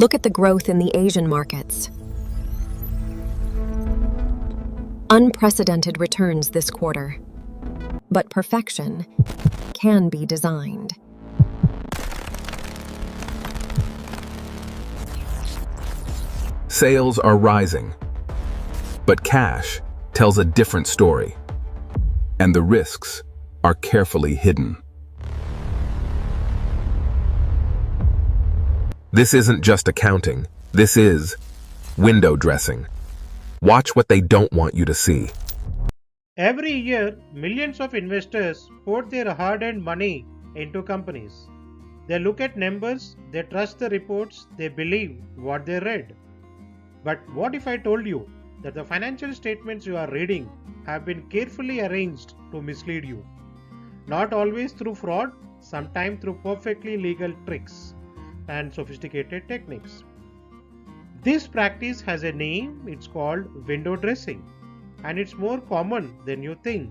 Look at the growth in the Asian markets. Unprecedented returns this quarter. But perfection can be designed. Sales are rising, but cash tells a different story, and the risks are carefully hidden. This isn't just accounting, this is window dressing. Watch what they don't want you to see. Every year, millions of investors put their hard-earned money into companies. They look at numbers, they trust the reports, they believe what they read. But what if I told you that the financial statements you are reading have been carefully arranged to mislead you? Not always through fraud, sometimes through perfectly legal tricks and sophisticated techniques. This practice has a name, it's called window dressing, and it's more common than you think.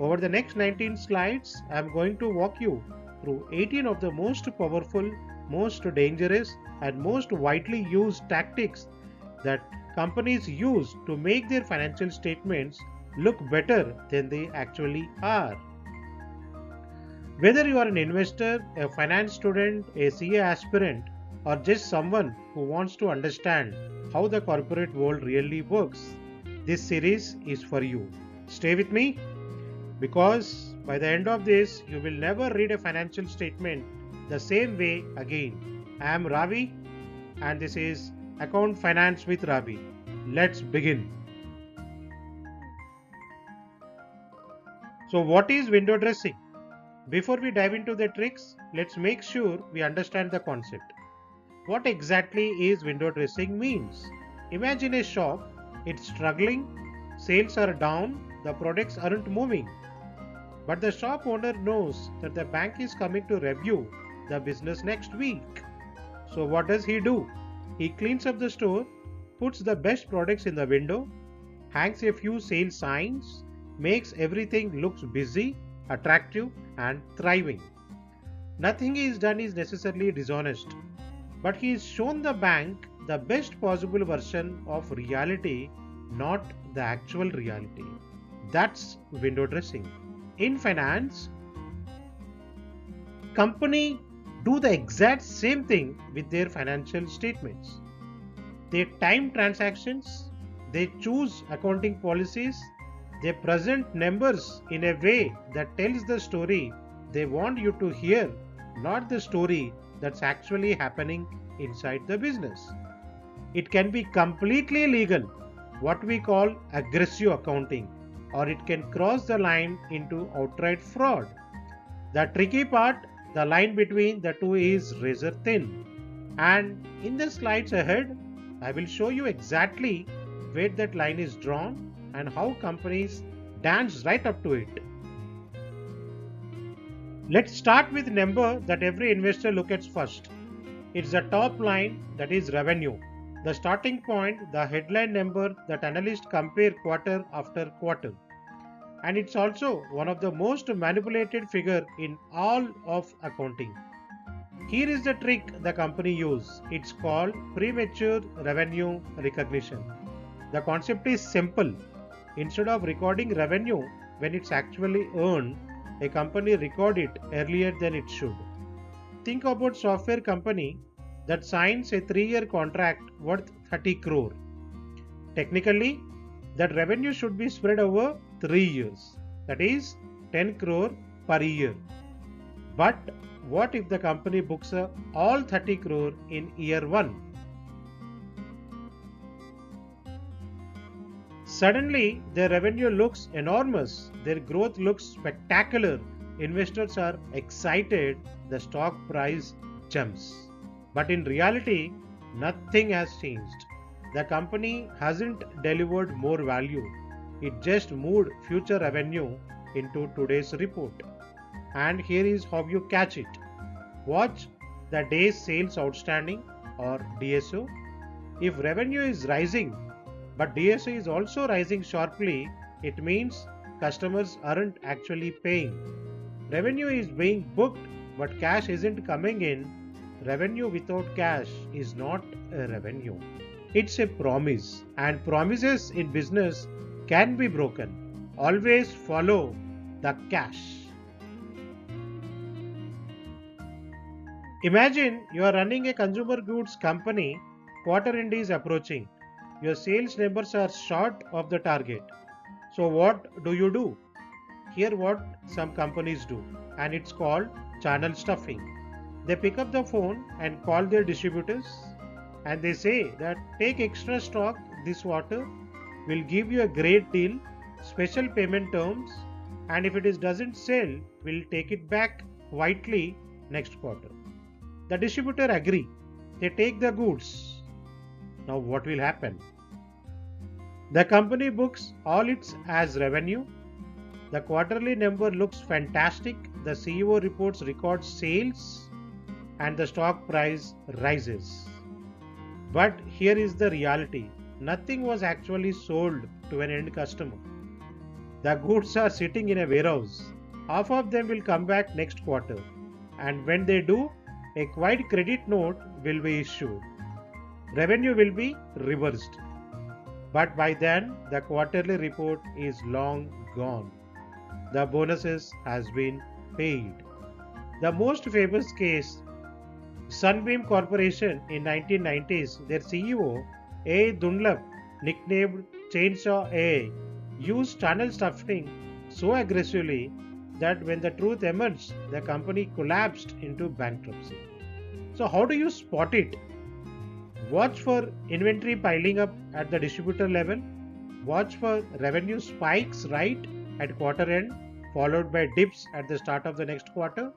Over the next 19 slides, I am going to walk you through 18 of the most powerful, most dangerous, and most widely used tactics that companies use to make their financial statements look better than they actually are. Whether you are an investor, a finance student, a CA aspirant, or just someone who wants to understand how the corporate world really works, this series is for you. Stay with me, because by the end of this, you will never read a financial statement the same way again. I am Ravi, and this is Account Finance with Ravi. Let's begin. So what is window dressing? Before we dive into the tricks, let's make sure we understand the concept. What exactly is window dressing means? Imagine a shop, it's struggling, sales are down, the products aren't moving. But the shop owner knows that the bank is coming to review the business next week. So what does he do? He cleans up the store, puts the best products in the window, hangs a few sales signs, makes everything looks busy, attractive and thriving. Nothing he is done is necessarily dishonest, but he has shown the bank the best possible version of reality, not the actual reality. That's window dressing. In finance, company do the exact same thing with their financial statements. They time transactions, they choose accounting policies, they present numbers in a way that tells the story they want you to hear, not the story that's actually happening inside the business. It can be completely legal, what we call aggressive accounting, or it can cross the line into outright fraud. The tricky part, the line between the two is razor thin. And in the slides ahead, I will show you exactly where that line is drawn and how companies dance right up to it. Let's start with number that every investor looks at first. It's the top line, that is revenue. The starting point, the headline number that analysts compare quarter after quarter. And it's also one of the most manipulated figure in all of accounting. Here is the trick the company uses. It's called premature revenue recognition. The concept is simple. Instead of recording revenue when it's actually earned, a company records it earlier than it should. Think about software company that signs a 3-year contract worth 30 crore. Technically, that revenue should be spread over 3 years. That is 10 crore per year. But what if the company books all 30 crore in year 1? Suddenly, their revenue looks enormous, their growth looks spectacular, investors are excited, the stock price jumps. But in reality, nothing has changed. The company hasn't delivered more value, it just moved future revenue into today's report. And here is how you catch it. Watch the days sales outstanding, or DSO. If revenue is rising, but DSO is also rising sharply, it means customers aren't actually paying. Revenue is being booked, but cash isn't coming in. revenue without cash is not a revenue. It's a promise, and promises in business can be broken. Always follow the cash. Imagine you are running a consumer goods company, quarter end is approaching. Your sales numbers are short of the target. So, what do? Here, what some companies do, and it's called channel stuffing. They pick up the phone and call their distributors, and they say that take extra stock this quarter, we'll give you a great deal, special payment terms, and if it doesn't sell, we'll take it back quietly next quarter. The distributor agree. They take the goods. Now what will happen? The company books all its as revenue. The quarterly number looks fantastic. The CEO reports record sales and the stock price rises. But here is the reality. Nothing was actually sold to an end customer. The goods are sitting in a warehouse. Half of them will come back next quarter. And when they do, a quiet credit note will be issued. Revenue will be reversed. But by then, the quarterly report is long gone. The bonuses has been paid. The most famous case, Sunbeam Corporation in 1990s, their CEO, A. Dunlap, nicknamed Chainsaw A, used channel stuffing so aggressively that when the truth emerged, the company collapsed into bankruptcy. So how do you spot it? Watch for inventory piling up at the distributor level. Watch for revenue spikes right at quarter end, followed by dips at the start of the next quarter.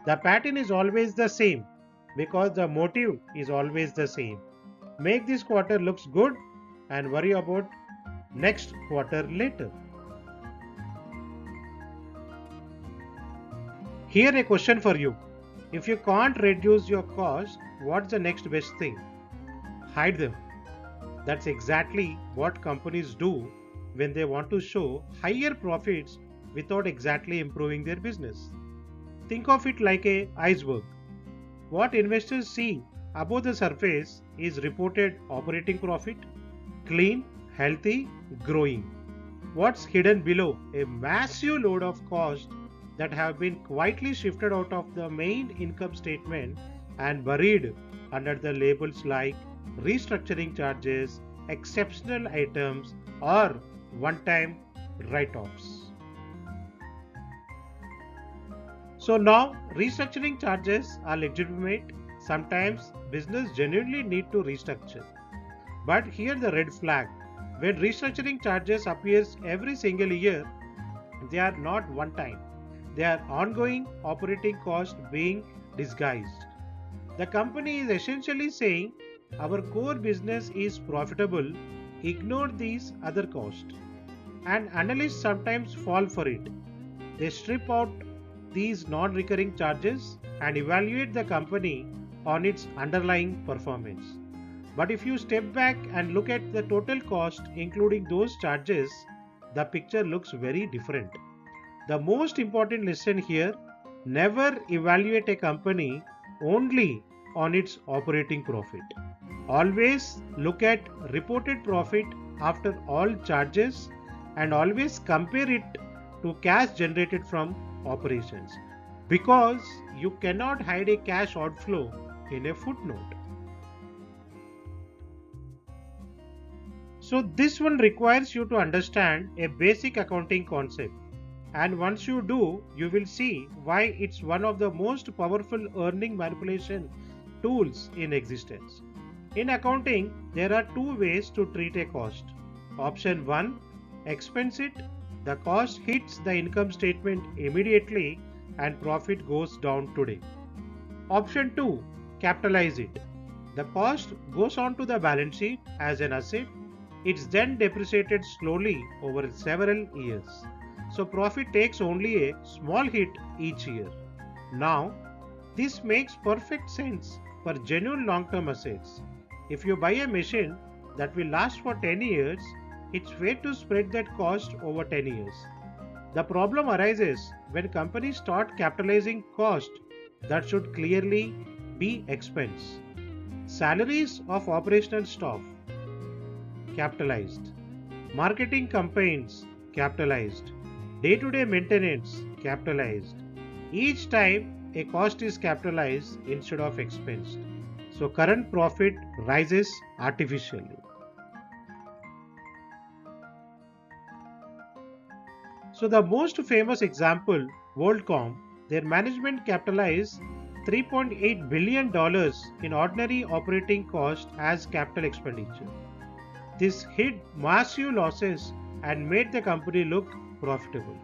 The pattern is always the same because the motive is always the same. Make this quarter looks good and worry about next quarter later. Here a question for you. If you can't reduce your cost, what's the next best thing? Hide them. That's exactly what companies do when they want to show higher profits without exactly improving their business. Think of it like an iceberg. What investors see above the surface is reported operating profit, clean, healthy, growing. What's hidden below? A massive load of cost that have been quietly shifted out of the main income statement and buried under the labels like restructuring charges, exceptional items, or one-time write-offs. So now restructuring charges are legitimate. Sometimes business genuinely need to restructure. But here the red flag. When restructuring charges appears every single year, they are not one time. They are ongoing operating costs being disguised. The company is essentially saying our core business is profitable, ignore these other costs. And analysts sometimes fall for it. They strip out these non-recurring charges and evaluate the company on its underlying performance. But if you step back and look at the total cost including those charges, the picture looks very different. The most important lesson here, never evaluate a company only on its operating profit. Always look at reported profit after all charges and always compare it to cash generated from operations, because you cannot hide a cash outflow in a footnote. So this one requires you to understand a basic accounting concept, and once you do, you will see why it's one of the most powerful earning manipulation tools in existence. In accounting, there are two ways to treat a cost. Option 1, expense it. The cost hits the income statement immediately and profit goes down today. Option 2, capitalize it. The cost goes onto the balance sheet as an asset. It's then depreciated slowly over several years. So profit takes only a small hit each year. Now, this makes perfect sense for genuine long-term assets. If you buy a machine that will last for 10 years, it's fair to spread that cost over 10 years. The problem arises when companies start capitalizing cost that should clearly B. Expense. Salaries of operational staff, capitalized. Marketing campaigns, capitalized. Day-to-day maintenance, capitalized. Each time a cost is capitalized instead of expensed. So current profit rises artificially. So the most famous example, WorldCom, their management capitalized $3.8 billion in ordinary operating cost as capital expenditure. This hid massive losses and made the company look profitable.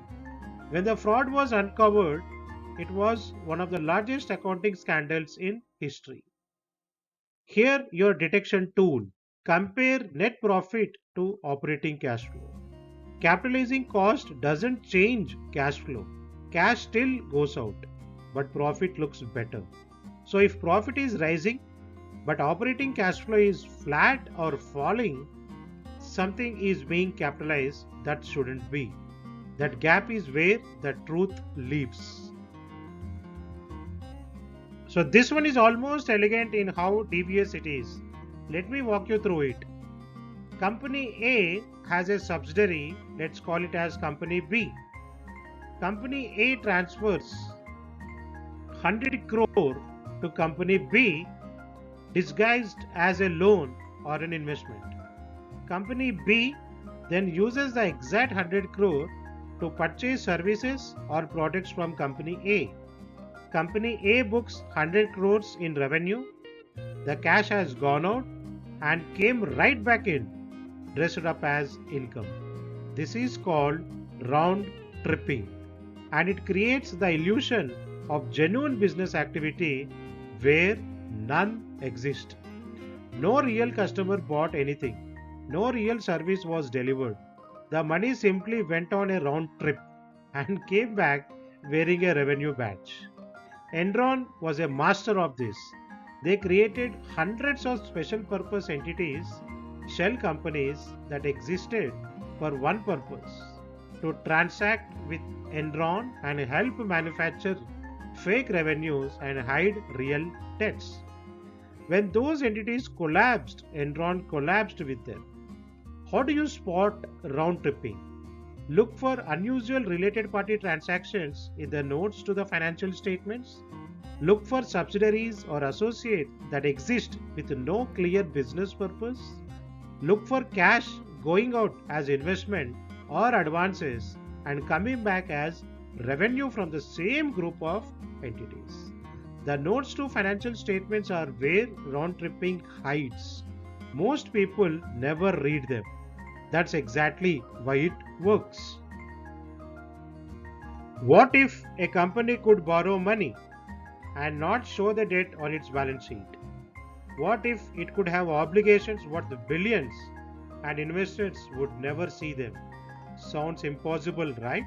When the fraud was uncovered, it was one of the largest accounting scandals in history. Here, your detection tool. Compare net profit to operating cash flow. Capitalizing cost doesn't change cash flow. Cash still goes out, but profit looks better. So if profit is rising, but operating cash flow is flat or falling, something is being capitalized that shouldn't be. That gap is where the truth lives. So this one is almost elegant in how devious it is. Let me walk you through it. Company A has a subsidiary, let's call it as Company B. Company A transfers 100 crore to Company B disguised as a loan or an investment. Company B then uses the exact 100 crore to purchase services or products from Company A. Company A books 100 crores in revenue. The cash has gone out and came right back in, dressed up as income. This is called round tripping, and it creates the illusion of genuine business activity where none exist. No real customer bought anything. No real service was delivered. The money simply went on a round trip and came back wearing a revenue badge. Enron was a master of this. They created hundreds of special purpose entities, shell companies that existed for one purpose: to transact with Enron and help manufacture fake revenues and hide real debts. When those entities collapsed, Enron collapsed with them. How do you spot round tripping? Look for unusual related party transactions in the notes to the financial statements. Look for subsidiaries or associates that exist with no clear business purpose. Look for cash going out as investment or advances and coming back as revenue from the same group of entities. The notes to financial statements are where round tripping hides. Most people never read them. That's exactly why it works. What if a company could borrow money and not show the debt on its balance sheet? What if it could have obligations worth billions and investors would never see them? Sounds impossible, right?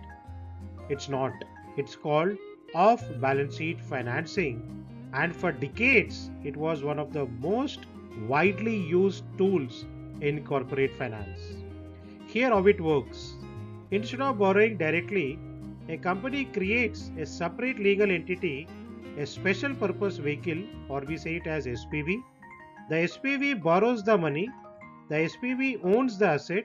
It's not. It's called off-balance sheet financing, and for decades it was one of the most widely used tools in corporate finance. Here how it works. Instead of borrowing directly, a company creates a separate legal entity, a special purpose vehicle, or we say it as SPV. The SPV borrows the money, the SPV owns the asset,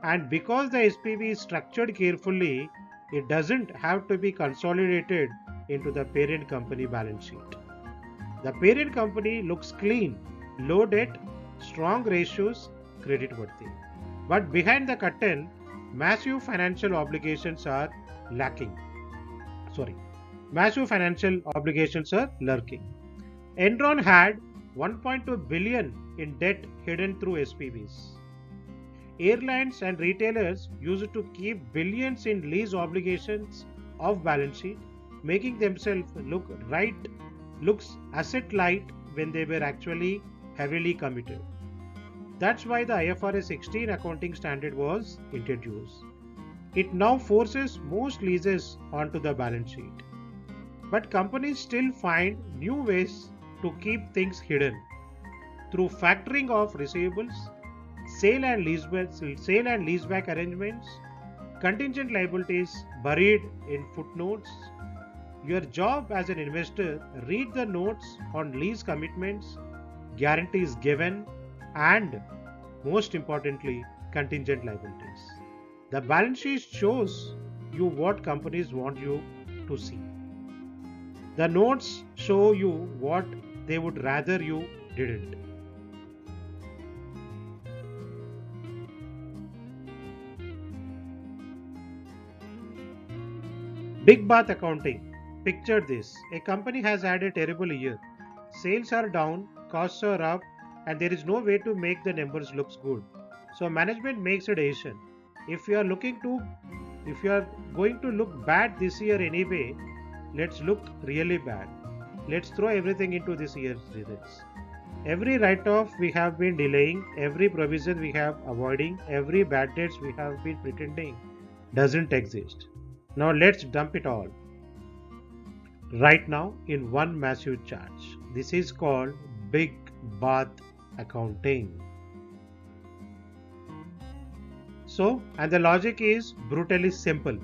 and because the SPV is structured carefully, it doesn't have to be consolidated into the parent company balance sheet. The parent company looks clean, low debt, strong ratios, creditworthy. But behind the curtain, massive financial obligations are lacking. Massive financial obligations are lurking. Enron had 1.2 billion in debt hidden through SPVs. Airlines and retailers used to keep billions in lease obligations off balance sheet, making themselves looks asset light when they were actually heavily committed. That's why the IFRS 16 accounting standard was introduced. It now forces most leases onto the balance sheet. But companies still find new ways to keep things hidden through factoring of receivables, sale and leaseback arrangements, contingent liabilities buried in footnotes, Your job as an investor, read the notes on lease commitments, guarantees given, and most importantly, contingent liabilities. The balance sheet shows you what companies want you to see. The notes show you what they would rather you didn't. Big bath accounting. Picture this. A company has had a terrible year. Sales are down, costs are up, and there is no way to make the numbers look good. So management makes a decision. If you are if you are going to look bad this year anyway, let's look really bad. Let's throw everything into this year's results. Every write-off we have been delaying, every provision we have avoiding, every bad debts we have been pretending doesn't exist. Now let's dump it all right now in one massive charge. This is called big bath accounting. So, and the logic is brutally simple.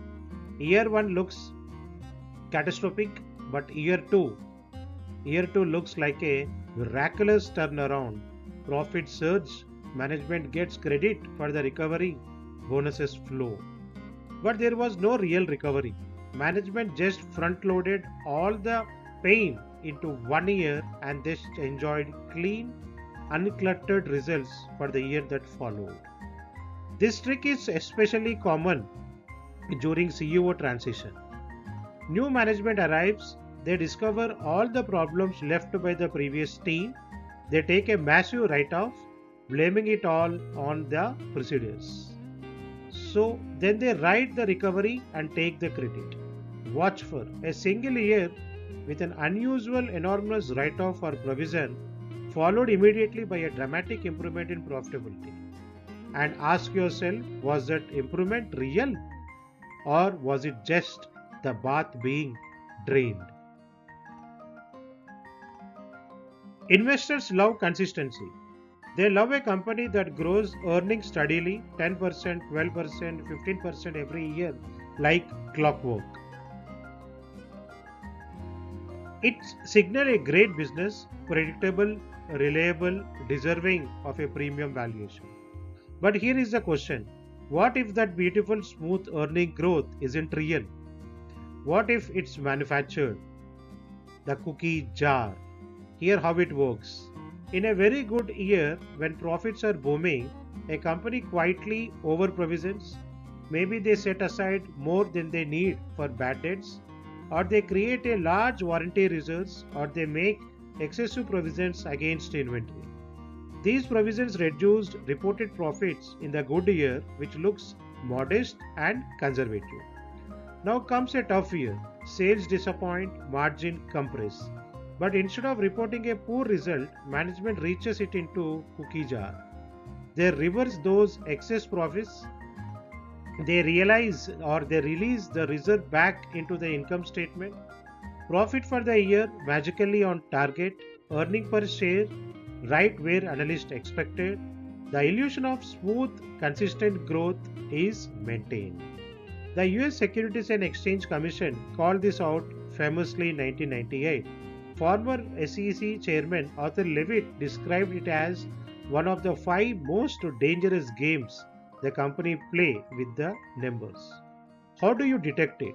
Year 1 looks catastrophic, but year 2 looks like a miraculous turnaround. Profit surge, management gets credit for the recovery, bonuses flow. But there was no real recovery. Management just front loaded all the pain into 1 year and just enjoyed clean, uncluttered results for the year that followed. This trick is especially common during CEO transition. New management arrives, they discover all the problems left by the previous team, they take a massive write-off, blaming it all on the precedents. So then they write the recovery and take the credit. Watch for a single year with an unusual enormous write-off or provision followed immediately by a dramatic improvement in profitability. And ask yourself, was that improvement real or was it just the bath being drained? Investors love consistency. They love a company that grows earnings steadily 10%, 12%, 15% every year like clockwork. It signals a great business, predictable, reliable, deserving of a premium valuation. But here is the question. What if that beautiful smooth earning growth isn't real? What if it's manufactured? The cookie jar. Here how it works. In a very good year, when profits are booming, a company quietly over provisions. Maybe they set aside more than they need for bad debts, or they create a large warranty reserves, or they make excessive provisions against inventory. These provisions reduced reported profits in the good year, which looks modest and conservative. Now comes a tough year. Sales disappoint, margin compress. But instead of reporting a poor result, management reaches it into cookie jar. They reverse those excess profits. They release the reserve back into the income statement. Profit for the year magically on target. Earning per share right where analysts expected. The illusion of smooth, consistent growth is maintained. The US Securities and Exchange Commission called this out famously in 1998. Former SEC chairman Arthur Levitt described it as one of the 5 most dangerous games the company play with the numbers. How do you detect it?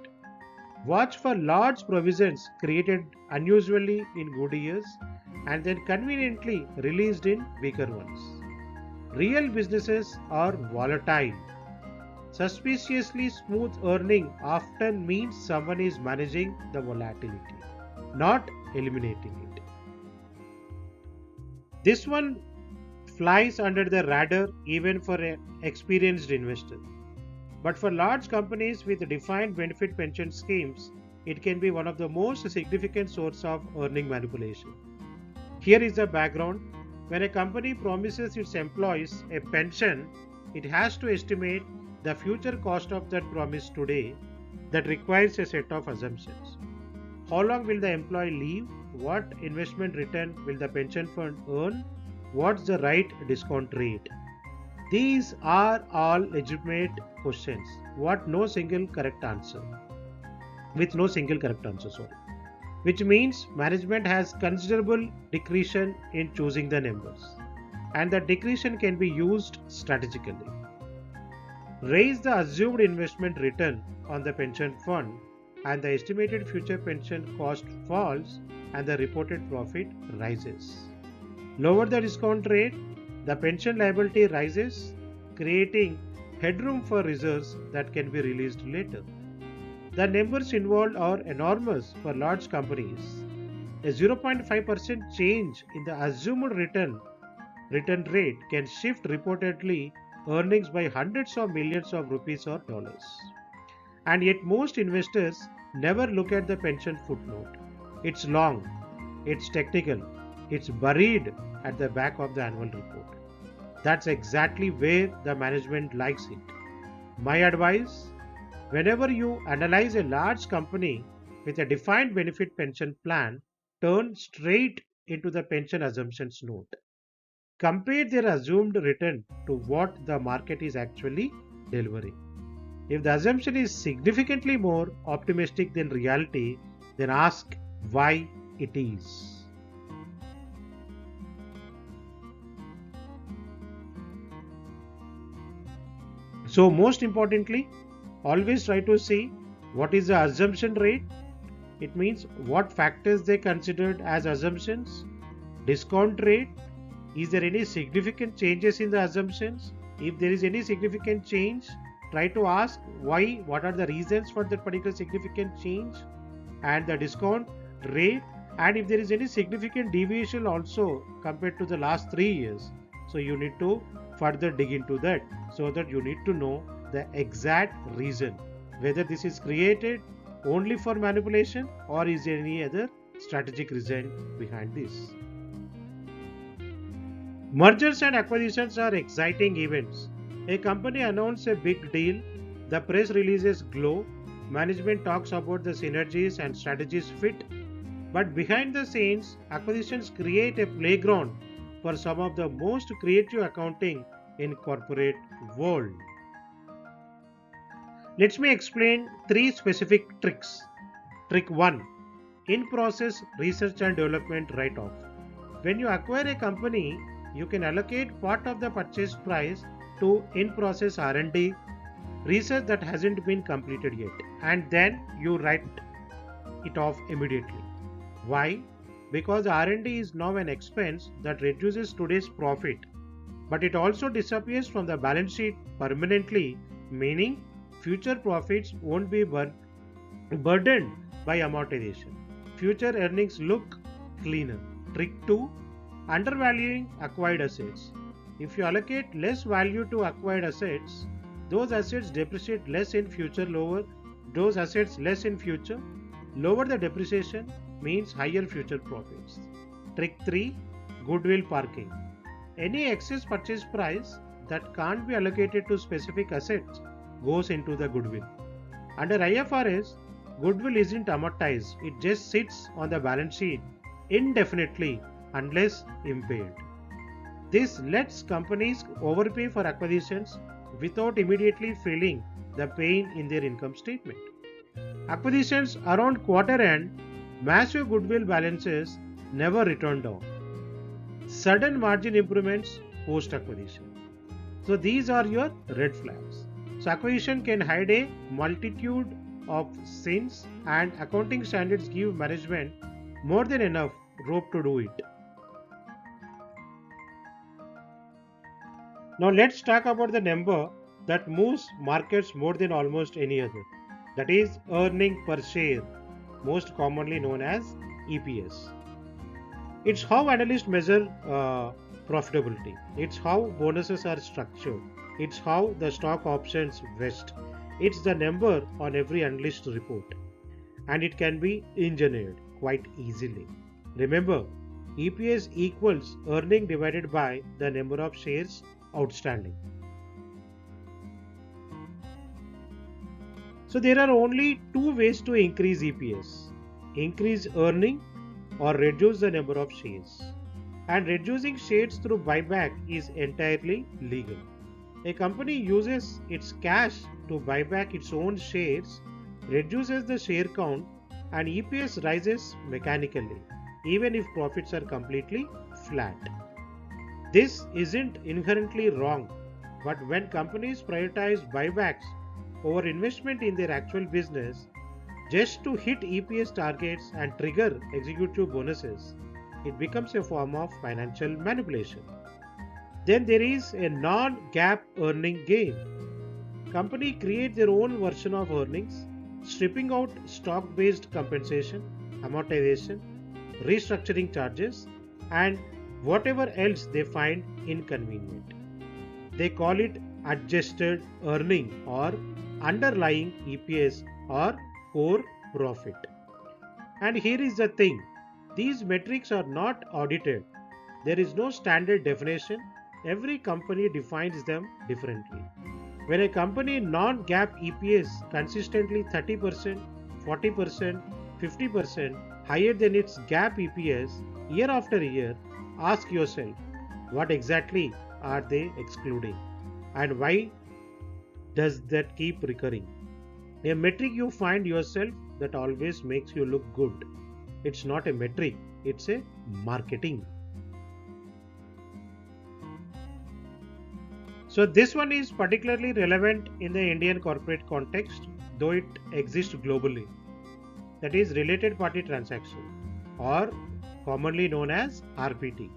Watch for large provisions created unusually in good years and then conveniently released in weaker ones. Real businesses are volatile. Suspiciously smooth earning often means someone is managing the volatility, not eliminating it. This one flies under the radar even for an experienced investor. But for large companies with defined benefit pension schemes, it can be one of the most significant sources of earning manipulation. Here is the background. When a company promises its employees a pension, it has to estimate the future cost of that promise today. That requires a set of assumptions. How long will the employee live? What investment return will the pension fund earn? What's the right discount rate? These are all legitimate questions. What no single correct answer. with no single correct answer, which means management has considerable discretion in choosing the numbers, and the discretion can be used strategically. Raise the assumed investment return on the pension fund, and the estimated future pension cost falls and the reported profit rises. Lower the discount rate, the pension liability rises, creating headroom for reserves that can be released later. The numbers involved are enormous for large companies. A 0.5% change in the assumed return rate can shift reportedly earnings by hundreds of millions of rupees or dollars. And yet most investors never look at the pension footnote. It's long, it's technical, it's buried at the back of the annual report. That's exactly where the management likes it. My advice: whenever you analyze a large company with a defined benefit pension plan, turn straight into the pension assumptions note. Compare their assumed return to what the market is actually delivering. If the assumption is significantly more optimistic than reality, then ask why it is. So, most importantly, always try to see what is the assumption rate. It means what factors they considered as assumptions. Discount rate. Is there any significant changes in the assumptions? If there is any significant change, try to ask why, what are the reasons for that particular significant change, and the discount rate, and if there is any significant deviation also compared to the last 3 years. So you need to further dig into that, so that you need to know the exact reason, whether this is created only for manipulation or is there any other strategic reason behind this. Mergers and acquisitions are exciting events. A company announces a big deal, the press releases glow, management talks about the synergies and strategies fit, but behind the scenes, acquisitions create a playground for some of the most creative accounting in corporate world. Let me explain 3 specific tricks. Trick 1: in-process research and development write-off. When you acquire a company, you can allocate part of the purchase price to in-process R&D, research that hasn't been completed yet, and then you write it off immediately. Why? Because R&D is now an expense that reduces today's profit, but it also disappears from the balance sheet permanently, meaning future profits won't be burdened by amortization. Future earnings look cleaner. Trick 2: undervaluing acquired assets. If you allocate less value to acquired assets, those assets depreciate less in future, lower the depreciation means higher future profits. Trick 3: goodwill parking. Any excess purchase price that can't be allocated to specific assets goes into the goodwill. Under IFRS, goodwill isn't amortized, it just sits on the balance sheet indefinitely unless impaired. This lets companies overpay for acquisitions without immediately feeling the pain in their income statement. Acquisitions around quarter end, massive goodwill balances never return down. Sudden margin improvements post acquisition. So these are your red flags. So acquisition can hide a multitude of sins, and accounting standards give management more than enough rope to do it. Now let's talk about the number that moves markets more than almost any other. That is earning per share, most commonly known as EPS. It's how analysts measure profitability. It's how bonuses are structured. It's how the stock options vest. It's the number on every analyst report, and it can be engineered quite easily. Remember, EPS equals earning divided by the number of shares outstanding. So there are only 2 ways to increase EPS: increase earning or reduce the number of shares. And reducing shares through buyback is entirely legal. A company uses its cash to buy back its own shares reduces the share count, and EPS rises mechanically, even if profits are completely flat. This isn't inherently wrong, but when companies prioritize buybacks over investment in their actual business just to hit EPS targets and trigger executive bonuses, it becomes a form of financial manipulation. Then there is a non-GAAP earning gain. Company create their own version of earnings, stripping out stock-based compensation, amortization, restructuring charges, and whatever else they find inconvenient. They call it adjusted earning or underlying EPS or core profit. And here is the thing, these metrics are not audited. There is no standard definition. Every company defines them differently. When a company non-GAAP EPS consistently 30%, 40%, 50% higher than its GAAP EPS year after year, ask yourself, what exactly are they excluding? And why does that keep recurring? A metric you find yourself that always makes you look good. It's not a metric, it's a marketing. So this one is particularly relevant in the Indian corporate context, though it exists globally. That is related party transaction, or commonly known as RPT.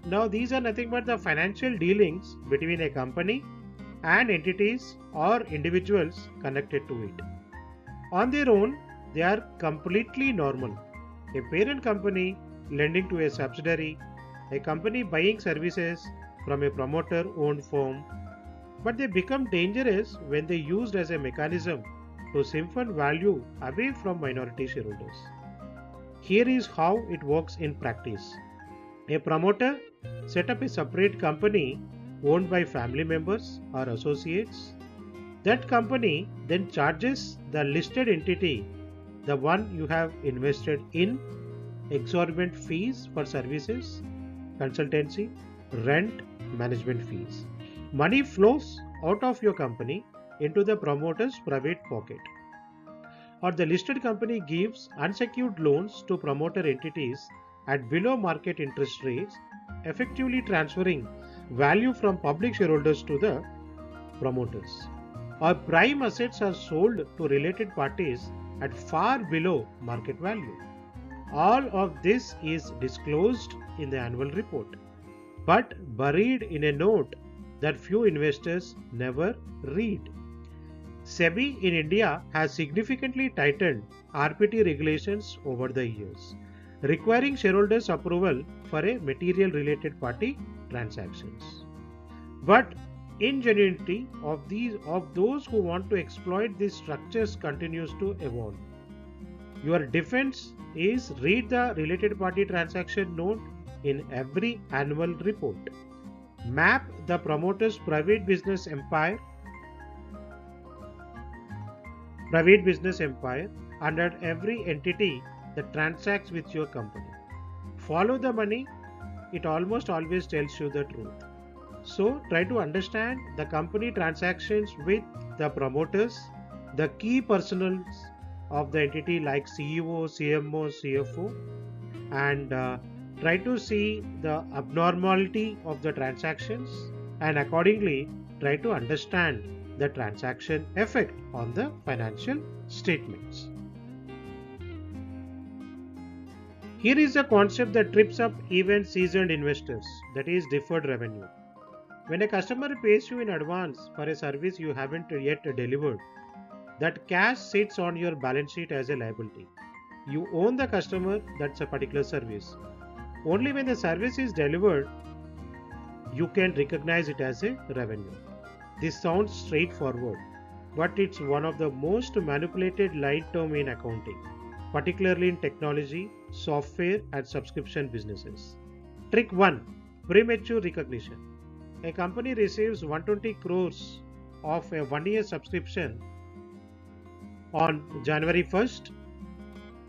Now these are nothing but the financial dealings between a company and entities or individuals connected to it. On their own, they are completely normal. A parent company lending to a subsidiary, a company buying services from a promoter owned firm, but they become dangerous when they used as a mechanism to siphon value away from minority shareholders. Here is how it works in practice. A promoter set up a separate company owned by family members or associates. That company then charges the listed entity, the one you have invested in, exorbitant fees for services, consultancy, rent, management fees. Money flows out of your company into the promoter's private pocket. Or the listed company gives unsecured loans to promoter entities at below market interest rates, effectively transferring value from public shareholders to the promoters. Or prime assets are sold to related parties at far below market value. All of this is disclosed in the annual report, but buried in a note that few investors never read. SEBI in India has significantly tightened RPT regulations over the years, requiring shareholders' approval for a material related party transactions. But ingenuity of those who want to exploit these structures continues to evolve. Your defense is read the related party transaction note in every annual report. Map the promoter's private business empire under every entity that transacts with your company. Follow the money, it almost always tells you the truth. So try to understand the company transactions with the promoters, the key personnel of the entity like CEO, CMO, CFO, and try to see the abnormality of the transactions and accordingly try to understand the transaction effect on the financial statements. Here is a concept that trips up even seasoned investors, that is deferred revenue. When a customer pays you in advance for a service you haven't yet delivered, that cash sits on your balance sheet as a liability. You own the customer, that's a particular service. Only when the service is delivered, you can recognize it as a revenue. This sounds straightforward, but it's one of the most manipulated line term in accounting, particularly in technology, software, and subscription businesses. Trick 1. Premature recognition. A company receives 120 crores of a 1-year subscription on January 1st.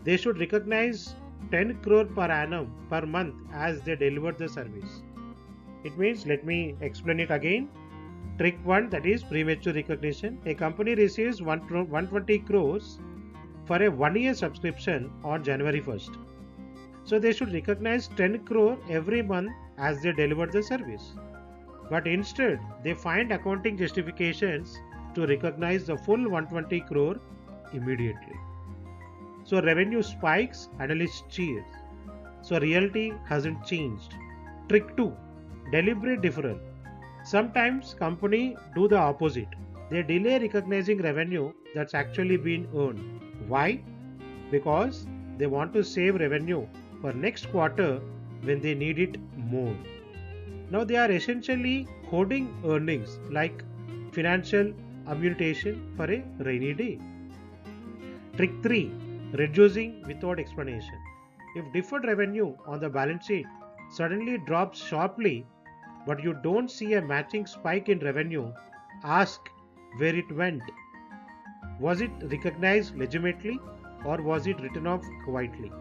They should recognize 10 crore per annum per month as they deliver the service. It means, let me explain it again. Trick 1, that is premature recognition. A company receives 120 crores for a 1-year subscription on January 1st. So they should recognize 10 crore every month as they deliver the service. But instead, they find accounting justifications to recognize the full 120 crore immediately. So revenue spikes, analysts cheers. So reality hasn't changed. Trick 2, deliberate deferral. Sometimes company do the opposite. They delay recognizing revenue that's actually been earned. Why? Because they want to save revenue for next quarter when they need it more. Now they are essentially hoarding earnings like financial ammunition for a rainy day. Trick 3, reducing without explanation. If deferred revenue on the balance sheet suddenly drops sharply, but you don't see a matching spike in revenue, ask where it went. Was it recognized legitimately or was it written off quietly?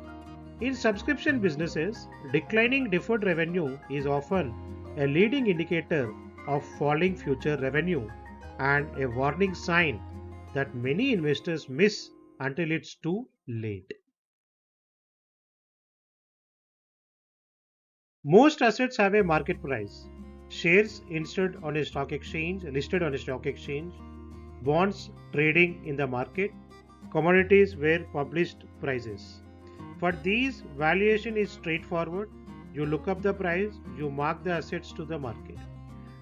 In subscription businesses, declining deferred revenue is often a leading indicator of falling future revenue and a warning sign that many investors miss until it's too late. Most assets have a market price. Shares listed on a stock exchange, bonds trading in the market, commodities were published prices. For these, valuation is straightforward. You look up the price, you mark the assets to the market.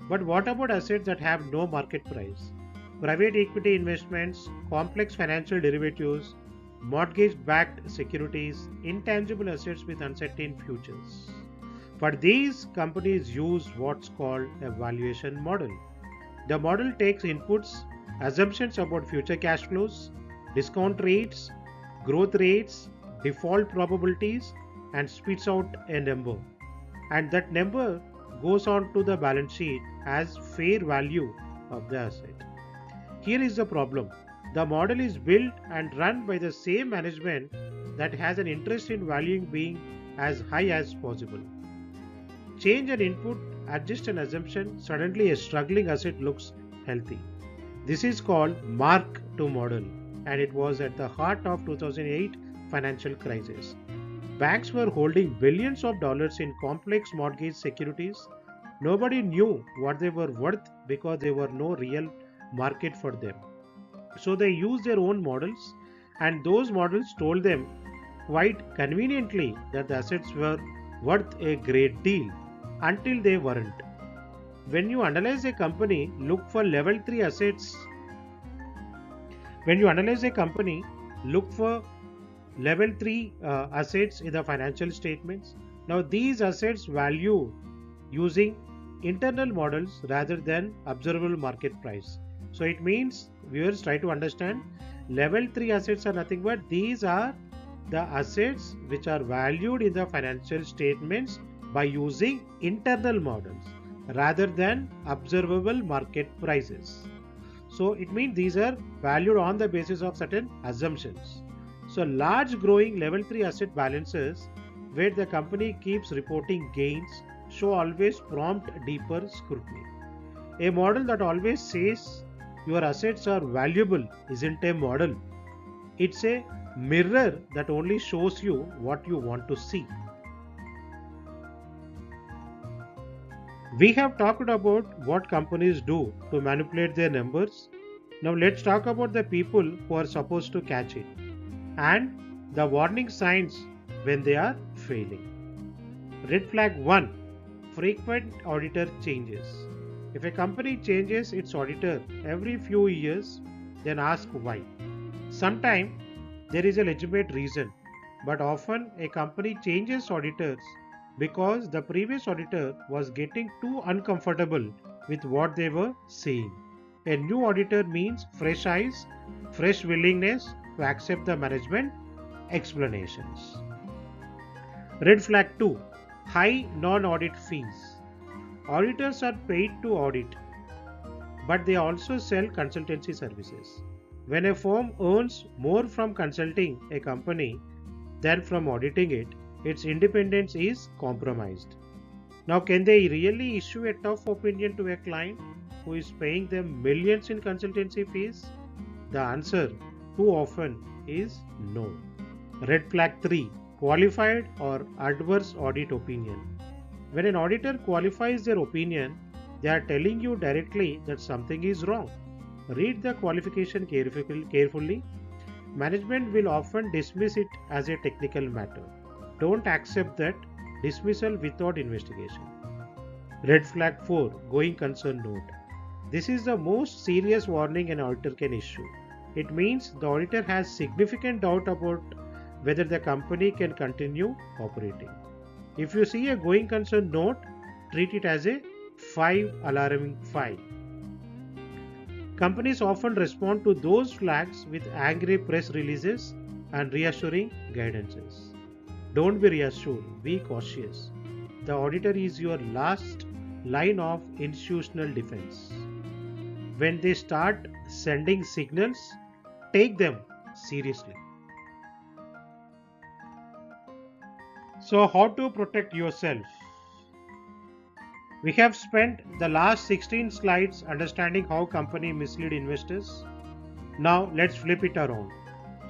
But what about assets that have no market price? Private equity investments, complex financial derivatives, mortgage-backed securities, intangible assets with uncertain futures. For these, companies use what's called a valuation model. The model takes inputs, assumptions about future cash flows, discount rates, growth rates, default probabilities, and spits out a number. And that number goes on to the balance sheet as fair value of the asset. Here is the problem. The model is built and run by the same management that has an interest in valuing being as high as possible. Change an input, adjust an assumption, suddenly a struggling asset looks healthy. This is called mark to model, and it was at the heart of 2008 financial crisis. Banks were holding billions of dollars in complex mortgage securities. Nobody knew what they were worth because there were no real market for them. So they used their own models, and those models told them quite conveniently that the assets were worth a great deal until they weren't. When you analyze a company, look for level 3 assets. When you analyze a company, look for level 3 assets in the financial statements. Now these assets value using internal models rather than observable market price. So it means viewers try to understand level 3 assets are nothing but these are the assets which are valued in the financial statements by using internal models rather than observable market prices. So it means these are valued on the basis of certain assumptions. So large growing level 3 asset balances where the company keeps reporting gains show always prompt deeper scrutiny. A model that always says your assets are valuable isn't a model. It's a mirror that only shows you what you want to see. We have talked about what companies do to manipulate their numbers. Now let's talk about the people who are supposed to catch it and the warning signs when they are failing. Red flag 1, frequent auditor changes. If a company changes its auditor every few years, then ask why. Sometimes there is a legitimate reason, but often a company changes auditors because the previous auditor was getting too uncomfortable with what they were saying. A new auditor means fresh eyes, fresh willingness to accept the management explanations. Red flag 2, high non-audit fees. Auditors are paid to audit, but they also sell consultancy services. When a firm earns more from consulting a company than from auditing it, its independence is compromised. Now, can they really issue a tough opinion to a client? who is paying them millions in consultancy fees? The answer too often is no. Red flag 3. Qualified or adverse audit opinion. When an auditor qualifies their opinion, they are telling you directly that something is wrong. Read the qualification carefully. Management will often dismiss it as a technical matter. Don't accept that dismissal without investigation. Red flag 4. Going concern note. This is the most serious warning an auditor can issue. It means the auditor has significant doubt about whether the company can continue operating. If you see a going concern note, treat it as a 5 alarming file. Companies often respond to those flags with angry press releases and reassuring guidances. Don't be reassured, be cautious. The auditor is your last line of institutional defense. When they start sending signals, take them seriously. So, how to protect yourself? We have spent the last 16 slides understanding how company mislead investors. Now let's flip it around.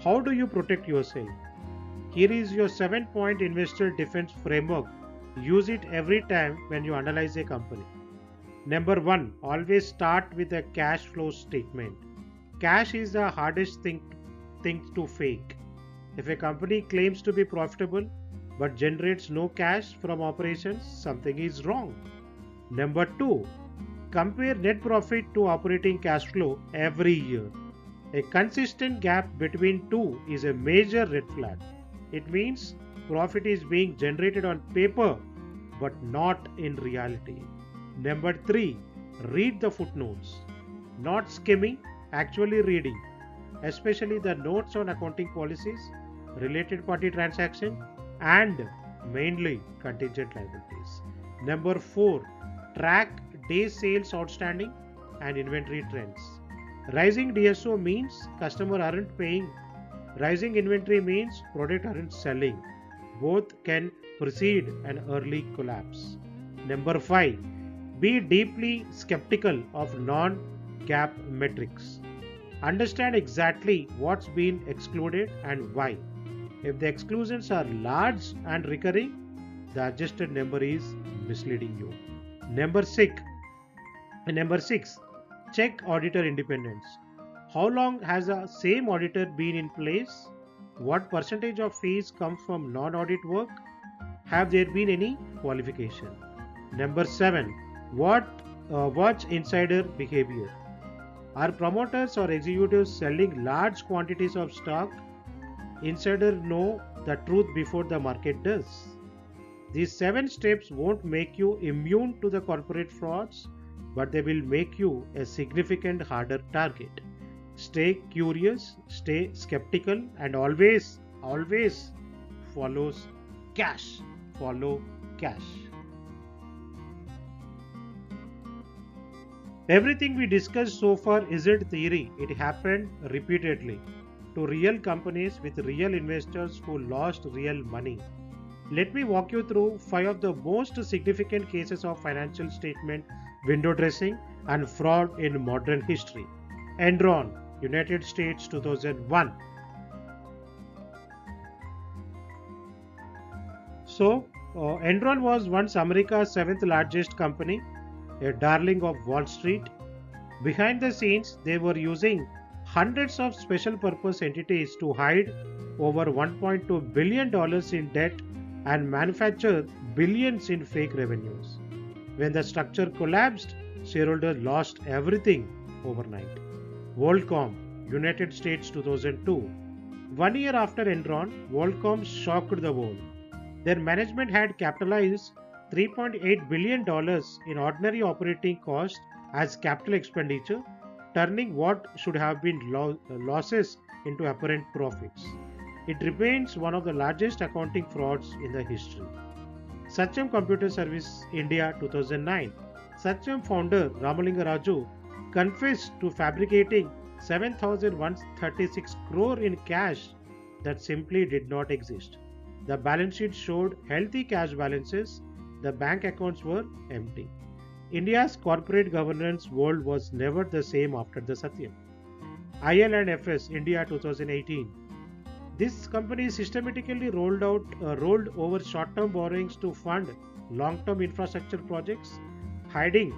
How do you protect yourself? Here is your 7-point investor defense framework. Use it every time when you analyze a company. Number 1. Always start with a cash flow statement. Cash is the hardest thing to fake. If a company claims to be profitable but generates no cash from operations, something is wrong. Number 2. Compare net profit to operating cash flow every year. A consistent gap between two is a major red flag. It means profit is being generated on paper but not in reality. Number 3. Read the footnotes. Not skimming, actually reading, especially the notes on accounting policies, related party transaction, and mainly contingent liabilities. Number 4. Track days sales outstanding and inventory trends. Rising DSO means customer aren't paying. Rising inventory means product aren't selling. Both can precede an early collapse. Number 5. Be deeply skeptical of non-GAAP metrics. Understand exactly what's been excluded and why. If the exclusions are large and recurring, the adjusted number is misleading you. Number 6. Check auditor independence. How long has the same auditor been in place? What percentage of fees come from non-audit work? Have there been any qualification? Number 7. Watch insider behavior. Are promoters or executives selling large quantities of stock? Insiders know the truth before the market does. These 7 steps won't make you immune to the corporate frauds, but they will make you a significant harder target. Stay curious, stay skeptical, and always follows cash. Follow cash. Everything we discussed so far isn't theory, it happened repeatedly to real companies with real investors who lost real money. Let me walk you through 5 of the most significant cases of financial statement window dressing and fraud in modern history. Enron, United States, 2001. Enron was once America's 7th largest company, a darling of Wall Street. Behind the scenes, they were using hundreds of special purpose entities to hide over $1.2 billion in debt and manufacture billions in fake revenues. When the structure collapsed, shareholders lost everything overnight. WorldCom, United States, 2002. 1 year after Enron, WorldCom shocked the world. Their management had capitalized $3.8 billion in ordinary operating costs as capital expenditure, turning what should have been losses into apparent profits. It remains one of the largest accounting frauds in the history. Satyam Computer Service India, 2009. Satyam founder Ramalinga Raju confessed to fabricating 7,136 crore in cash that simply did not exist. The balance sheet showed healthy cash balances. The bank accounts were empty. India's corporate governance world was never the same after the Satyam. IL&FS India 2018. This company systematically rolled over short-term borrowings to fund long-term infrastructure projects, hiding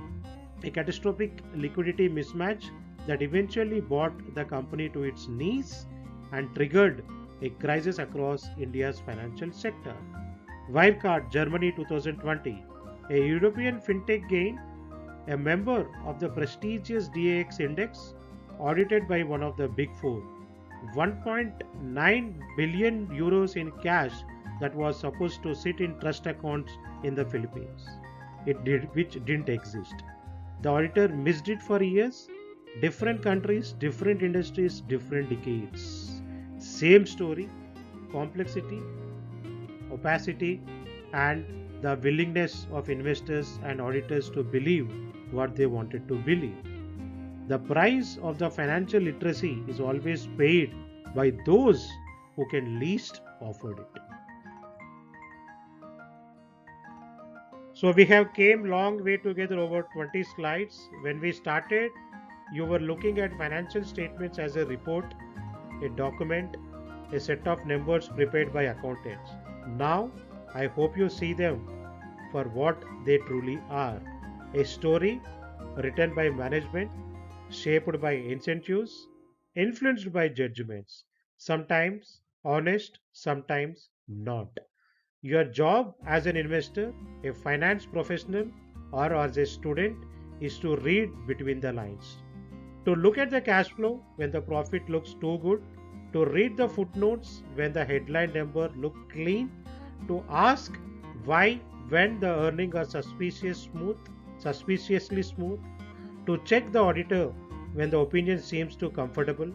a catastrophic liquidity mismatch that eventually brought the company to its knees and triggered a crisis across India's financial sector. Wirecard Germany 2020. A European fintech gained a member of the prestigious DAX index, audited by one of the big four. 1.9 billion euros in cash that was supposed to sit in trust accounts in the Philippines. Which didn't exist. The auditor missed it for years. Different countries, different industries, different decades. Same story, complexity, opacity, and the willingness of investors and auditors to believe what they wanted to believe. The price of the financial literacy is always paid by those who can least afford it. So we have came long way together, over 20 slides. When we started, you were looking at financial statements as a report, a document, a set of numbers prepared by accountants. Now, I hope you see them for what they truly are. A story written by management, shaped by incentives, influenced by judgments, sometimes honest, sometimes not. Your job as an investor, a finance professional, or as a student is to read between the lines. To look at the cash flow when the profit looks too good, to read the footnotes when the headline number looks clean, to ask why when the earnings are suspiciously smooth, to check the auditor when the opinion seems too comfortable.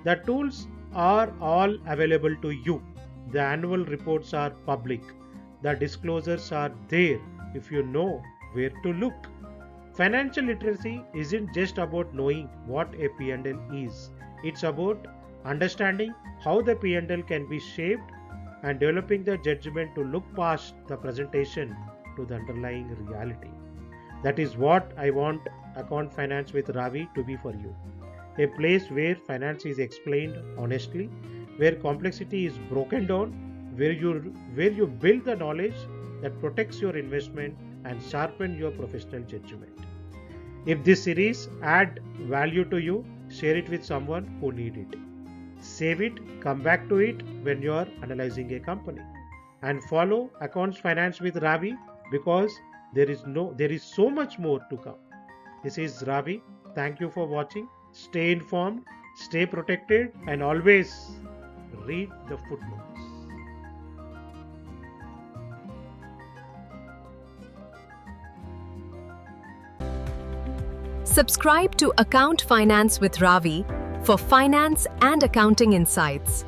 The tools are all available to you. The annual reports are public. The disclosures are there if you know where to look. Financial literacy isn't just about knowing what a P&L is. It's about understanding how the P&L can be shaped and developing the judgment to look past the presentation to the underlying reality. That is what I want Account Finance with Ravi to be for you. A place where finance is explained honestly, where complexity is broken down, where you build the knowledge that protects your investment and sharpen your professional judgment. If this series add value to you, share it with someone who need it. Save it, come back to it when you are analyzing a company. And follow Accounts Finance with Ravi, because there is so much more to come. This is Ravi. Thank you for watching. Stay informed, stay protected, and always read the footnotes. Subscribe to Account Finance with Ravi for finance and accounting insights.